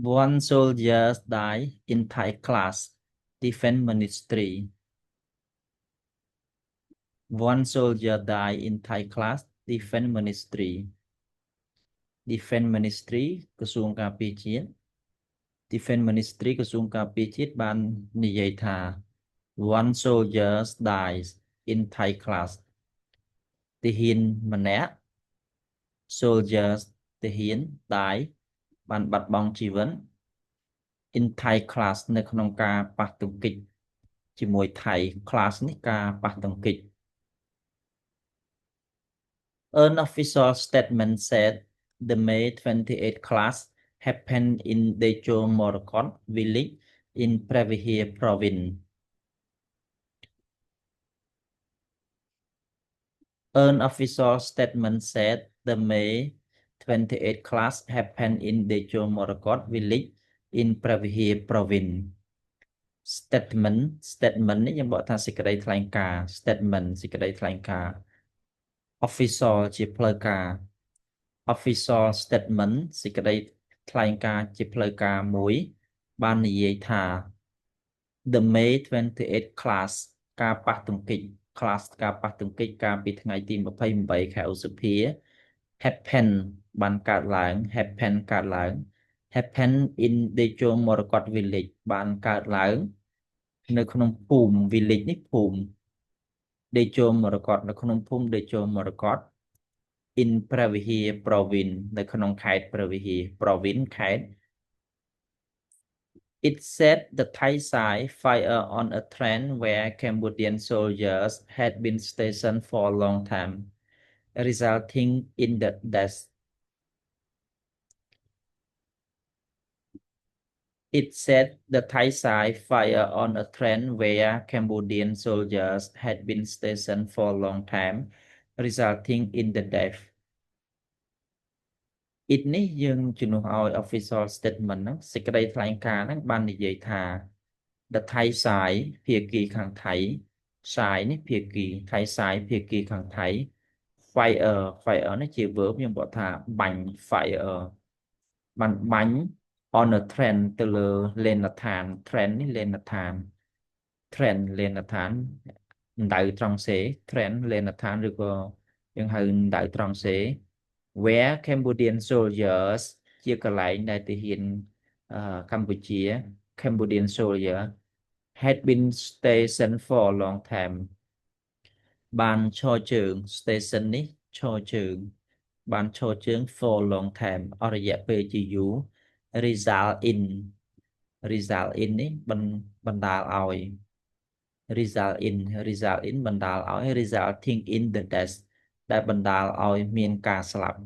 One soldier died in Thai class. Defense Ministry. One soldier died in Thai class. Defense Ministry. Defense Ministry ក្រសួងការពារជាតិ Defense Ministry ក្រសួងការពារជាតិបាននិយាយថា One soldier dies in Thai class. ទាហានម្នាក់ soldiers ទាហាន die បានបាត់បង់ជីវិត in Thai class នៅក្នុងការប៉ះទង្គិចជាមួយថៃ class នេះការប៉ះទង្គិច An official statement said the May 28 class happened in Decho Morakot village in Pravihir province. An official statement said the May 28 class happened in Decho Morakot village in Pravihir province. Statement នេះយើងបកថាសេចក្តីថ្លែងការណ៍ statement សេចក្តីថ្លែងការណ៍ official ជាផ្លូវការ official statement សេចក្តីថ្លែងការណ៍ជាផ្លូវការមួយបាននិយាយថា the May 28 class ការប៉ះទង្គិច class ការប៉ះទង្គិចកាលពីថ្ងៃទី28ខែឧសភា happen បានកើតឡើង happen កើតឡើង happen in Decho Morakot village បានកើតឡើងនៅក្នុងភូមិ village នេះភូមិ Decho Morakot នៅក្នុងភូមិ Decho Morakot in Pravihir province នៅក្នុងខេត្ត Pravihir province ខេត្ត It said the Thai side fired on a train where Cambodian soldiers had been stationed for a long time, resulting in the death. It said the Thai side fired on a train where Cambodian soldiers had been stationed for a long time, resulting in the death. It នេះយើងជំនួសឲ្យ official statement ហ្នឹងសេចក្តីថ្លែងការណ៍ហ្នឹងបាននិយាយថា the Thai side ភាគីខាងថៃ side នេះភាគី Thai side ភាគីខាងថៃ fire នេះជា verb យើងបកថាបាញ់ fire បានបាញ់ on a train ទៅលើលេនដ្ឋាន train នេះលេនដ្ឋាន train លេនដ្ឋានដៅត្រង់សេ train លេនដ្ឋានឬក៏យើងហៅដៅត្រង់សេ where Cambodian soldiers ជាកន្លែងដែលទាហានកម្ពុជា Cambodian soldier had been stationed for a long time បានឈរជើង station នេះឈរជើងបានឈរជើង for a long time អស់រយៈពេលជាយូរ result in នេះបណ្ដាលឲ្យ result in បណ្ដាលឲ្យ resulting in the death ដែលបណ្ដាលឲ្យមានការស្លាប់